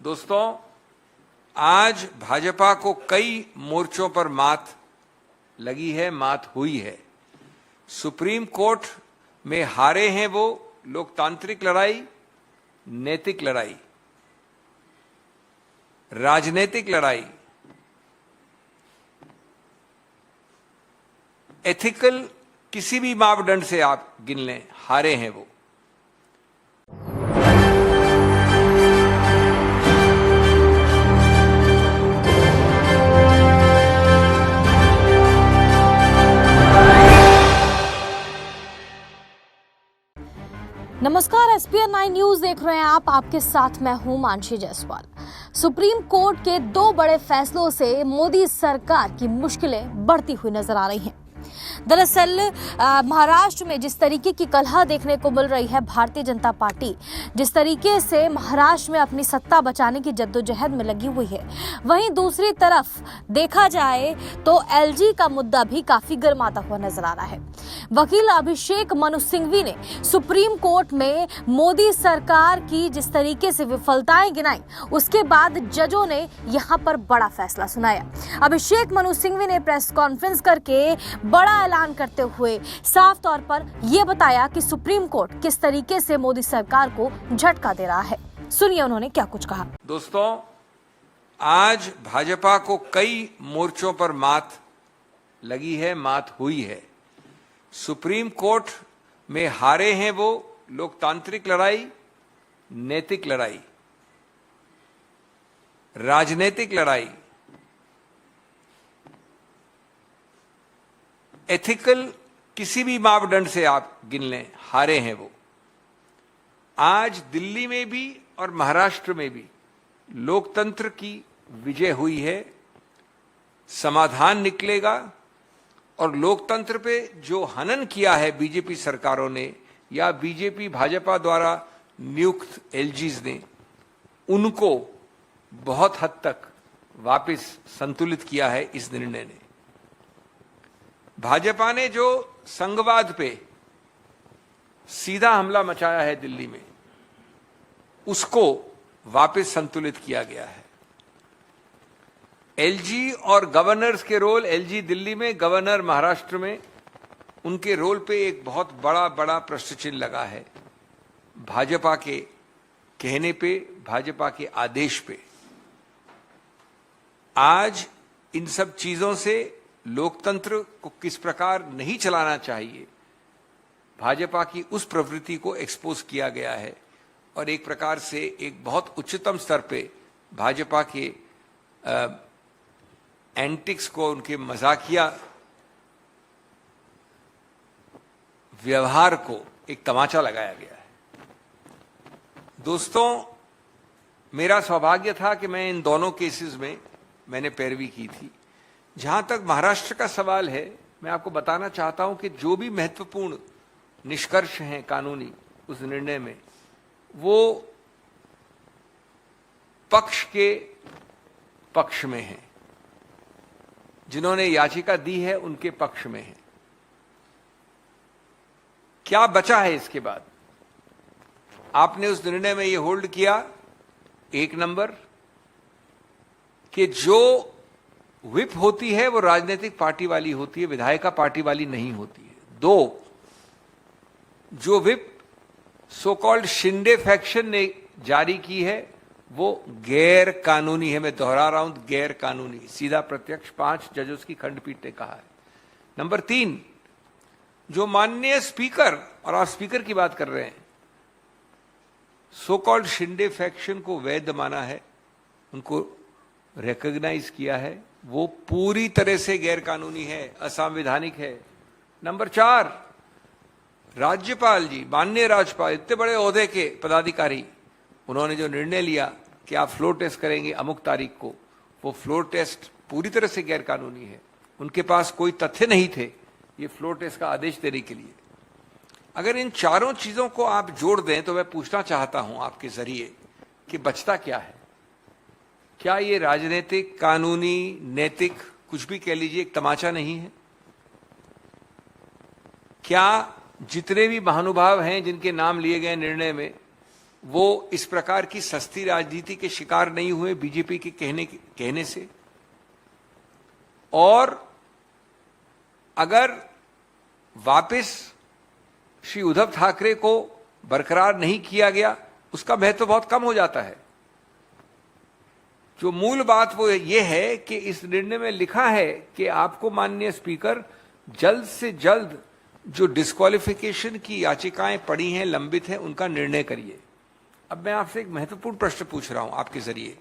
दोस्तों, आज भाजपा को कई मोर्चों पर मात लगी है, मात हुई है। सुप्रीम कोर्ट में हारे हैं वो लोकतांत्रिक लड़ाई, नैतिक लड़ाई, राजनीतिक लड़ाई, एथिकल किसी भी मापदंड से आप गिन लें, हारे हैं वो। नमस्कार, SPN 9 न्यूज देख रहे हैं आप। आपके साथ मैं हूं मानसी जायसवाल। सुप्रीम कोर्ट के दो बड़े फैसलों से मोदी सरकार की मुश्किलें बढ़ती हुई नजर आ रही हैं। दरअसल महाराष्ट्र में जिस तरीके की कलह देखने को मिल रही है, भारतीय जनता पार्टी जिस तरीके से महाराष्ट्र में अपनी सत्ता बचाने की जद्दोजहद में लगी हुई है, वहीं दूसरी तरफ देखा जाए तो LG का मुद्दा भी काफी गर्माता हुआ नजर आ रहा है। वकील अभिषेक मनु सिंघवी ने सुप्रीम कोर्ट में मोदी सरकार की जिस तरीके से विफलताएं गिनाई, उसके बाद जजों ने यहां पर बड़ा फैसला सुनाया। अभिषेक मनु सिंघवी ने प्रेस कॉन्फ्रेंस करके बड़ा ऐलान करते हुए साफ तौर पर यह बताया कि सुप्रीम कोर्ट किस तरीके से मोदी सरकार को झटका दे रहा है। सुनिए उन्होंने क्या कुछ कहा। दोस्तों, आज भाजपा को कई मोर्चों पर मात लगी है, मात हुई है। सुप्रीम कोर्ट में हारे हैं वो लोकतांत्रिक लड़ाई, नैतिक लड़ाई, राजनीतिक लड़ाई, एथिकल किसी भी मापदंड से आप गिन लें, हारे हैं वो। आज दिल्ली में भी और महाराष्ट्र में भी लोकतंत्र की विजय हुई है। समाधान निकलेगा और लोकतंत्र पे जो हनन किया है बीजेपी सरकारों ने या बीजेपी भाजपा द्वारा नियुक्त LGs ने, उनको बहुत हद तक वापस संतुलित किया है इस निर्णय ने। भाजपा ने जो संघवाद पे सीधा हमला मचाया है दिल्ली में, उसको वापस संतुलित किया गया है। LG और गवर्नर्स के रोल, LG दिल्ली में, गवर्नर महाराष्ट्र में, उनके रोल पे एक बहुत बड़ा प्रश्न चिन्ह लगा है। भाजपा के कहने पे, भाजपा के आदेश पे। आज इन सब चीजों से लोकतंत्र को किस प्रकार नहीं चलाना चाहिए, भाजपा की उस प्रवृत्ति को एक्सपोज किया गया है और एक प्रकार से एक बहुत उच्चतम स्तर पे भाजपा के एंटिक्स को, उनके मजाकिया व्यवहार को एक तमाचा लगाया गया है। दोस्तों, मेरा सौभाग्य था कि मैं इन दोनों केसेस में मैंने पैरवी की थी। जहां तक महाराष्ट्र का सवाल है, मैं आपको बताना चाहता हूं कि जो भी महत्वपूर्ण निष्कर्ष हैं कानूनी उस निर्णय में, वो पक्ष के पक्ष में है। जिन्होंने याचिका दी है उनके पक्ष में है। क्या बचा है इसके बाद? आपने उस निर्णय में यह होल्ड किया, एक नंबर, कि जो व्हिप होती है वो राजनीतिक पार्टी वाली होती है, विधायिका पार्टी वाली नहीं होती है। दो, जो whip so called Shinde faction ने जारी की है वो गैर कानूनी है। मैं दोहरा रहा हूं, गैर कानूनी, सीधा प्रत्यक्ष 5 जजों की खंडपीठ ने कहा है। नंबर 3, जो माननीय स्पीकर, और आप स्पीकर की बात कर रहे हैं, सो कॉल्ड शिंदे फैक्शन को वैध माना है, उनको रिकॉग्नाइज किया है, वो पूरी तरह से गैर कानूनी है, असंवैधानिक है। नंबर 4, राज्यपाल जी, माननीय राज्यपाल, इतने बड़े ओहदे के पदाधिकारी, उन्होंने जो निर्णय लिया कि आप फ्लोर टेस्ट करेंगे अमुक तारीख को, वो फ्लोर टेस्ट पूरी तरह से गैर कानूनी है। उनके पास कोई तथ्य नहीं थे ये फ्लोर टेस्ट का आदेश देने के लिए। अगर इन चारों चीजों को आप जोड़ दें तो मैं पूछना चाहता हूं आपके जरिए कि बचता क्या है? क्या ये राजनीतिक, कानूनी, नैतिक, कुछ भी कह लीजिए, एक तमाचा नहीं है? क्या जितने भी महानुभाव हैं जिनके नाम लिए गए निर्णय में, वो इस प्रकार की सस्ती राजनीति के शिकार नहीं हुए बीजेपी के कहने से। और अगर वापस श्री उद्धव ठाकरे को बरकरार नहीं किया गया, उसका महत्व बहुत कम हो जाता है। जो मूल बात वो ये है कि इस निर्णय में लिखा है कि आपको माननीय स्पीकर जल्द से जल्द जो डिस्क्वालिफिकेशन की याचिकाएं पड़ी हैं, लंबित हैं, उनका निर्णय करिए। अब मैं आपसे एक महत्वपूर्ण प्रश्न पूछ रहा हूं आपके जरिए।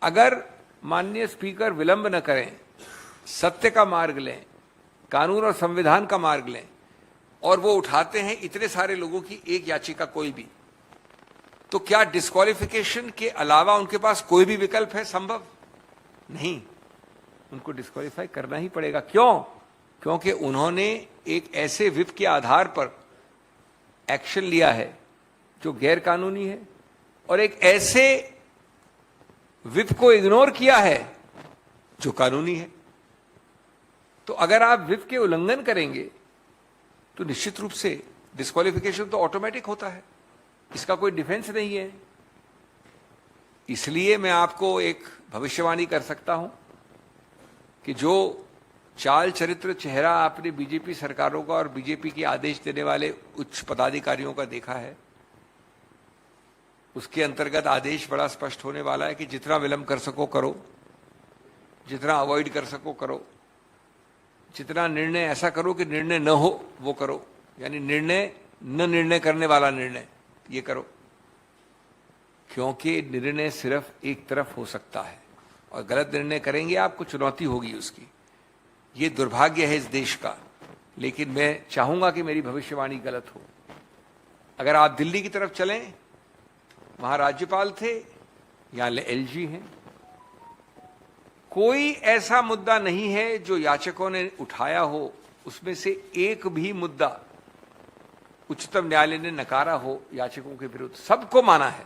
अगर माननीय स्पीकर विलंब न करें, सत्य का मार्ग लें, कानून और संविधान का मार्ग लें, और वो उठाते हैं इतने सारे लोगों की एक याचिका कोई भी, तो क्या डिस्क्वालिफिकेशन के अलावा उनके पास कोई भी विकल्प है? संभव नहीं, उनको डिस्क्वालीफाई करना ही पड़ेगा। क्यों? क्योंकि उन्होंने एक ऐसे विप के आधार पर एक्शन लिया है जो गैर कानूनी है, और एक ऐसे विप को इग्नोर किया है जो कानूनी है। तो अगर आप विप के उल्लंघन करेंगे तो निश्चित रूप से डिस्क्वालिफिकेशन तो ऑटोमेटिक होता है, इसका कोई डिफेंस नहीं है। इसलिए मैं आपको एक भविष्यवाणी कर सकता हूं कि जो चाल चरित्र चेहरा आपने बीजेपी सरकारों का और बीजेपी के आदेश देने वाले उच्च पदाधिकारियों का देखा है, उसके अंतर्गत आदेश बड़ा स्पष्ट होने वाला है कि जितना विलंब कर सको करो, जितना अवॉइड कर सको करो, जितना निर्णय ऐसा करो कि निर्णय न हो वो करो, यानी निर्णय करने वाला निर्णय ये करो, क्योंकि निर्णय सिर्फ एक तरफ हो सकता है और गलत निर्णय करेंगे आपको चुनौती होगी उसकी। ये दुर्भाग्य है इस देश का, लेकिन मैं चाहूंगा कि मेरी भविष्यवाणी गलत हो। अगर आप दिल्ली की तरफ चलें, वहां राज्यपाल थे, यहां एलजी हैं। कोई ऐसा मुद्दा नहीं है जो याचकों ने उठाया हो, उसमें से एक भी मुद्दा उच्चतम न्यायालय ने नकारा हो याचकों के विरुद्ध, सबको माना है।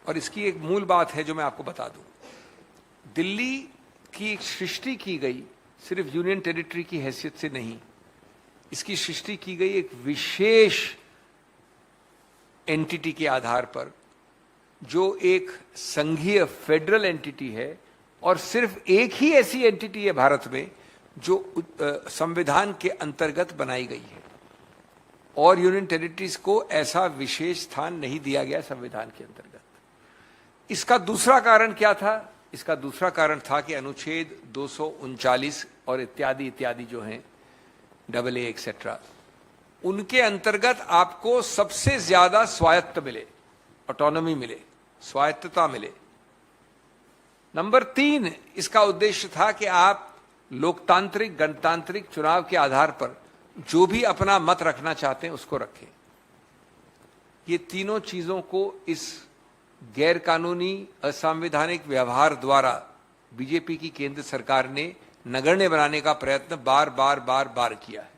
और इसकी एक मूल बात है जो मैं आपको बता दूं। दिल्ली की एक सृष्टि की गई सिर्फ यूनियन टेरिटरी की हैसियत से नहीं, इसकी सृष्टि की गई एक विशेष एंटिटी के आधार पर, जो एक संघीय फेडरल एंटिटी है, और सिर्फ एक ही ऐसी एंटिटी है भारत में जो संविधान के अंतर्गत बनाई गई है, और यूनियन टेरिटरीज को ऐसा विशेष स्थान नहीं दिया गया संविधान के अंतर्गत। इसका दूसरा कारण क्या था? इसका दूसरा कारण था कि अनुच्छेद 239 और इत्यादि इत्यादि जो हैं, AA एक्सेट्रा, उनके अंतर्गत आपको सबसे ज्यादा स्वायत्त मिले, ऑटोनॉमी मिले, स्वायत्तता मिले। नंबर 3, इसका उद्देश्य था कि आप लोकतांत्रिक गणतांत्रिक चुनाव के आधार पर जो भी अपना मत रखना चाहते हैं उसको रखें। ये तीनों चीजों को इस गैर कानूनी असंवैधानिक व्यवहार द्वारा बीजेपी की केंद्र सरकार ने नगण्य बनाने का प्रयत्न बार बार किया है।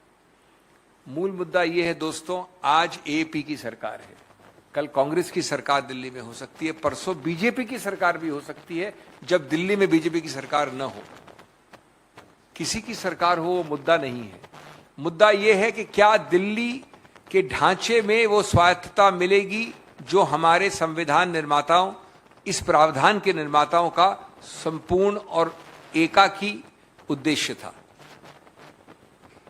मूल मुद्दा यह है दोस्तों, आज एपी की सरकार है, कल कांग्रेस की सरकार दिल्ली में हो सकती है, परसों बीजेपी की सरकार भी हो सकती है, जब दिल्ली में बीजेपी की सरकार न हो। किसी की सरकार हो वो मुद्दा नहीं है। मुद्दा यह है कि क्या दिल्ली के ढांचे में वो स्वायत्तता मिलेगी जो हमारे संविधान निर्माताओं, इस प्रावधान के निर्माताओं का संपूर्ण और एकाकी उद्देश्य था।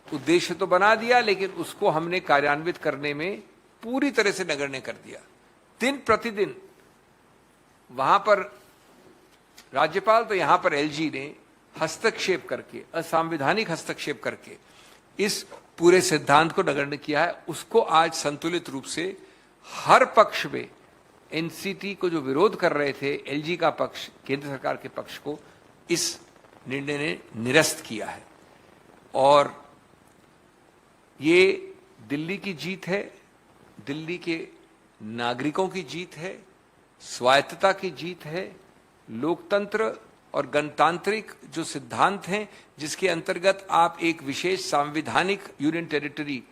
उद्देश्य तो बना दिया, लेकिन उसको हमने कार्यान्वित करने में पूरी तरह से नगण्य कर दिया। दिन प्रतिदिन वहां पर राज्यपाल, तो यहां पर एलजी ने हस्तक्षेप करके, असंवैधानिक हस्तक्षेप करके इस पूरे सिद्धांत को नगण्य किया है। उसको आज संतुलित रूप से हर पक्ष में, एनसीटी को जो विरोध कर रहे थे, एलजी का पक्ष, केंद्र सरकार के पक्ष को इस निर्णय ने निरस्त किया है। और ये दिल्ली की जीत है, दिल्ली के नागरिकों की जीत है, स्वायत्तता की जीत है, लोकतंत्र और गणतांत्रिक जो सिद्धांत हैं जिसके अंतर्गत आप एक विशेष संवैधानिक यूनियन टेरिटरी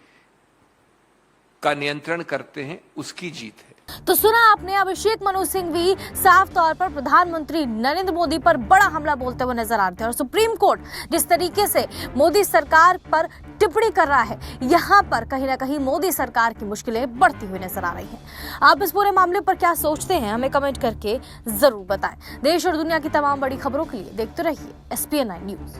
का नियंत्रण करते हैं, उसकी जीत है। तो सुना आपने, अभिषेक मनु सिंघवी साफ तौर पर प्रधानमंत्री नरेंद्र मोदी पर बड़ा हमला बोलते हुए नजर आ रहे थे और सुप्रीम कोर्ट जिस तरीके से मोदी सरकार पर टिप्पणी कर रहा है, यहां पर कहीं ना कहीं मोदी सरकार की मुश्किलें बढ़ती हुई नजर आ रही हैं। आप इस पूरे मामले पर क्या सोचते हैं, हमें कमेंट करके जरूर बताएं। देश और दुनिया की तमाम बड़ी खबरों के लिए देखते रहिए SPN9 न्यूज।